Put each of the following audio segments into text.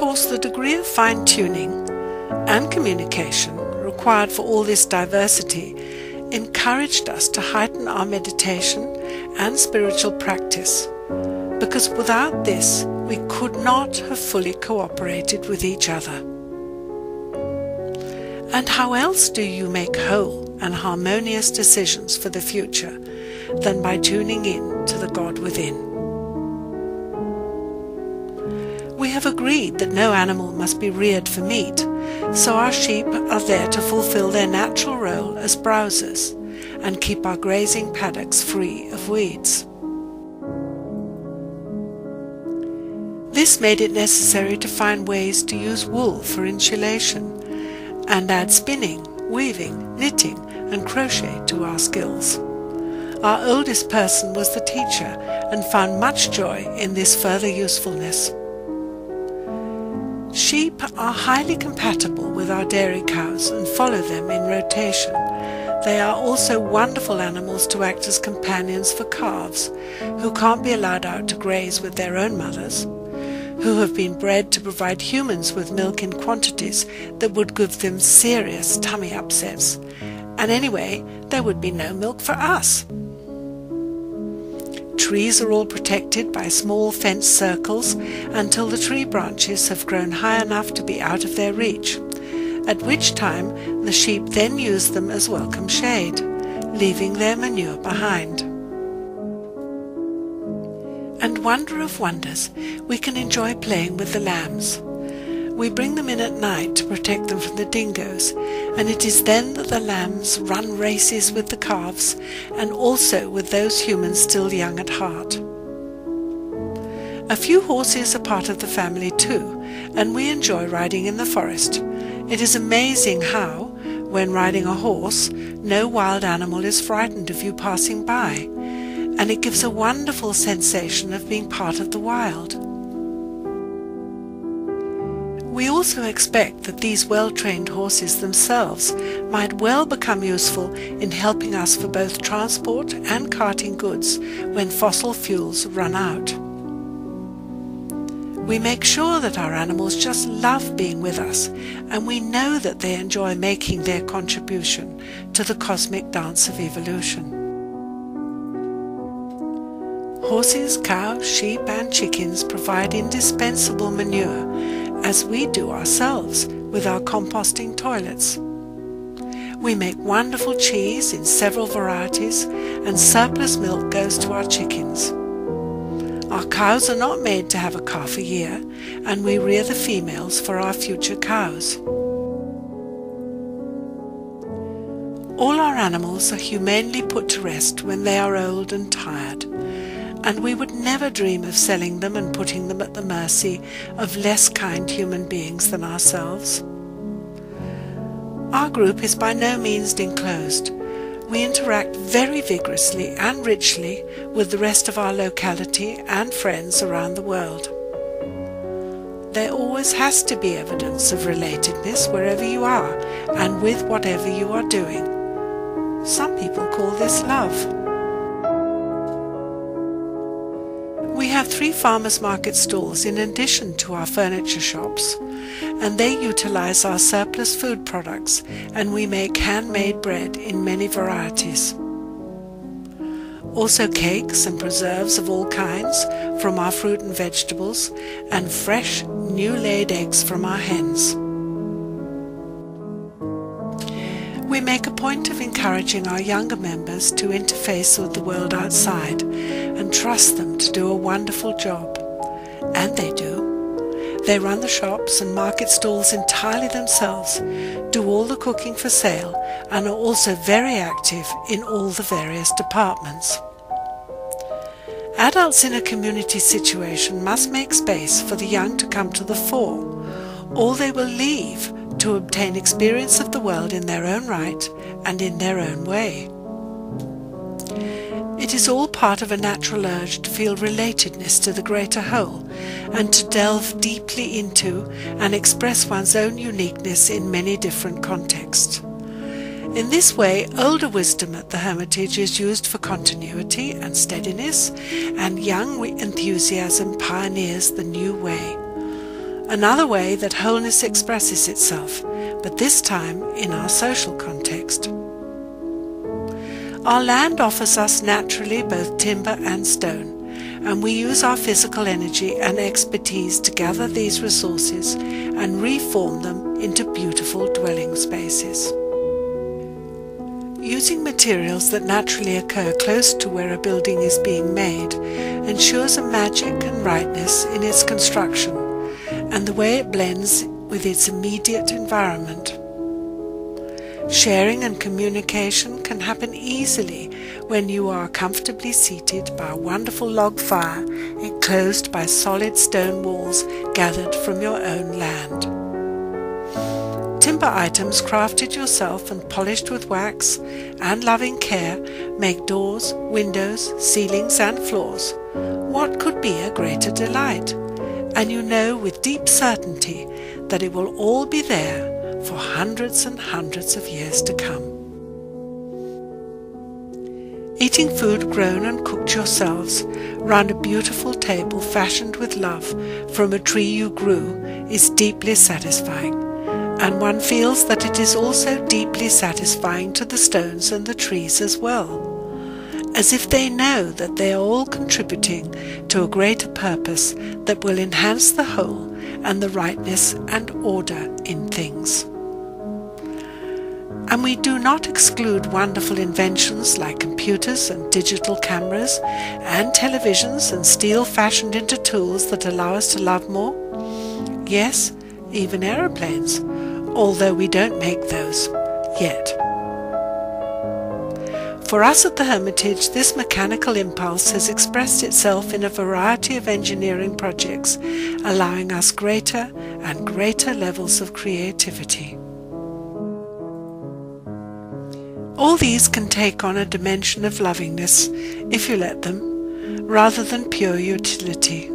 course, the degree of fine-tuning and communication required for all this diversity encouraged us to heighten our meditation and spiritual practice, because without this we could not have fully cooperated with each other. And how else do you make whole and harmonious decisions for the future than by tuning in to the God within? We have agreed that no animal must be reared for meat, so our sheep are there to fulfill their natural role as browsers and keep our grazing paddocks free of weeds. This made it necessary to find ways to use wool for insulation and add spinning, weaving, knitting and crochet to our skills. Our oldest person was the teacher and found much joy in this further usefulness. Sheep are highly compatible with our dairy cows and follow them in rotation. They are also wonderful animals to act as companions for calves who can't be allowed out to graze with their own mothers, who have been bred to provide humans with milk in quantities that would give them serious tummy upsets, and anyway, there would be no milk for us. Trees are all protected by small fenced circles until the tree branches have grown high enough to be out of their reach, at which time the sheep then use them as welcome shade, leaving their manure behind. And wonder of wonders, we can enjoy playing with the lambs. We bring them in at night to protect them from the dingoes, and it is then that the lambs run races with the calves and also with those humans still young at heart. A few horses are part of the family too, and we enjoy riding in the forest. It is amazing how, when riding a horse, no wild animal is frightened of you passing by, and it gives a wonderful sensation of being part of the wild. We also expect that these well-trained horses themselves might well become useful in helping us for both transport and carting goods when fossil fuels run out. We make sure that our animals just love being with us, and we know that they enjoy making their contribution to the cosmic dance of evolution. Horses, cows, sheep and chickens provide indispensable manure, as we do ourselves with our composting toilets. We make wonderful cheese in several varieties, and surplus milk goes to our chickens. Our cows are not made to have a calf a year, and we rear the females for our future cows. All our animals are humanely put to rest when they are old and tired, and we would never dream of selling them and putting them at the mercy of less kind human beings than ourselves. Our group is by no means enclosed. We interact very vigorously and richly with the rest of our locality and friends around the world. There always has to be evidence of relatedness wherever you are and with whatever you are doing. Some people call this love. We have 3 farmers' market stalls in addition to our furniture shops, and they utilize our surplus food products, and we make handmade bread in many varieties. Also cakes and preserves of all kinds from our fruit and vegetables, and fresh, new-laid eggs from our hens. We make a point of encouraging our younger members to interface with the world outside and trust them to do a wonderful job. And they do. They run the shops and market stalls entirely themselves, do all the cooking for sale, and are also very active in all the various departments. Adults in a community situation must make space for the young to come to the fore, or they will leave to obtain experience of the world in their own right and in their own way. It is all part of a natural urge to feel relatedness to the greater whole and to delve deeply into and express one's own uniqueness in many different contexts. In this way, older wisdom at the Hermitage is used for continuity and steadiness, and young enthusiasm pioneers the new way. Another way that wholeness expresses itself, but this time in our social context. Our land offers us naturally both timber and stone, and we use our physical energy and expertise to gather these resources and reform them into beautiful dwelling spaces. Using materials that naturally occur close to where a building is being made ensures a magic and rightness in its construction and the way it blends with its immediate environment. Sharing and communication can happen easily when you are comfortably seated by a wonderful log fire enclosed by solid stone walls gathered from your own land. Timber items crafted yourself and polished with wax and loving care make doors, windows, ceilings and floors. What could be a greater delight? And you know with deep certainty that it will all be there for hundreds and hundreds of years to come. Eating food grown and cooked yourselves round a beautiful table fashioned with love from a tree you grew is deeply satisfying, and one feels that it is also deeply satisfying to the stones and the trees as well, as if they know that they are all contributing to a greater purpose that will enhance the whole and the rightness and order in things. And we do not exclude wonderful inventions like computers and digital cameras and televisions and steel fashioned into tools that allow us to love more. Yes, even aeroplanes, although we don't make those yet. For us at the Hermitage, this mechanical impulse has expressed itself in a variety of engineering projects, allowing us greater and greater levels of creativity. All these can take on a dimension of lovingness, if you let them, rather than pure utility.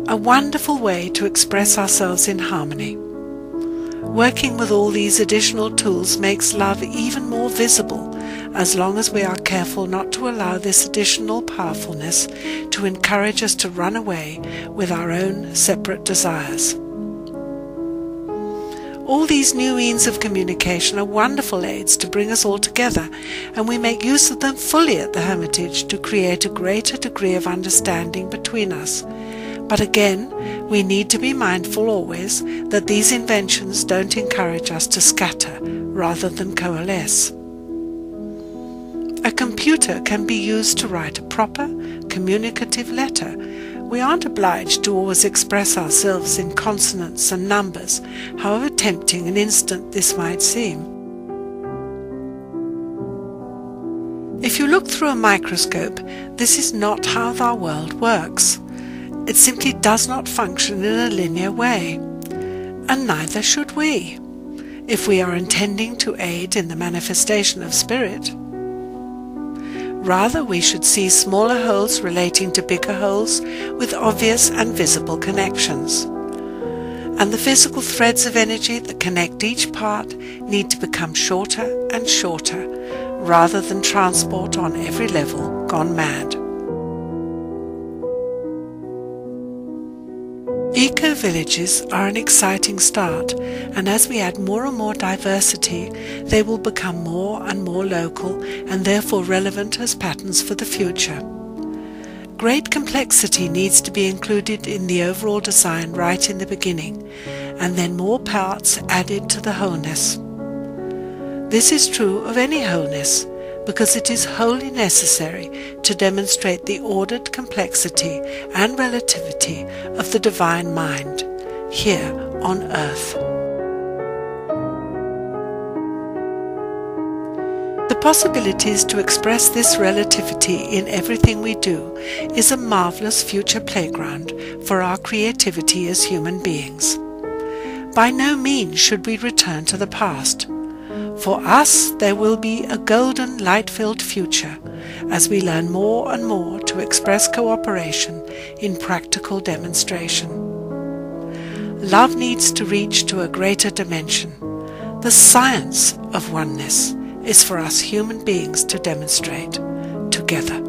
A wonderful way to express ourselves in harmony. Working with all these additional tools makes love even more visible, as long as we are careful not to allow this additional powerfulness to encourage us to run away with our own separate desires. All these new means of communication are wonderful aids to bring us all together, and we make use of them fully at the Hermitage to create a greater degree of understanding between us. But again, we need to be mindful always that these inventions don't encourage us to scatter rather than coalesce. A computer can be used to write a proper, communicative letter. We aren't obliged to always express ourselves in consonants and numbers, however tempting and instant this might seem. If you look through a microscope, this is not how our world works. It simply does not function in a linear way, and neither should we, if we are intending to aid in the manifestation of spirit. Rather, we should see smaller wholes relating to bigger wholes with obvious and visible connections. And the physical threads of energy that connect each part need to become shorter and shorter, rather than transport on every level gone mad. Eco-villages are an exciting start, and as we add more and more diversity, they will become more and more local and therefore relevant as patterns for the future. Great complexity needs to be included in the overall design right in the beginning, and then more parts added to the wholeness. This is true of any wholeness, because it is wholly necessary to demonstrate the ordered complexity and relativity of the divine mind here on earth. The possibilities to express this relativity in everything we do is a marvelous future playground for our creativity as human beings. By no means should we return to the past. For us, there will be a golden, light-filled future as we learn more and more to express cooperation in practical demonstration. Love needs to reach to a greater dimension. The science of oneness is for us human beings to demonstrate together.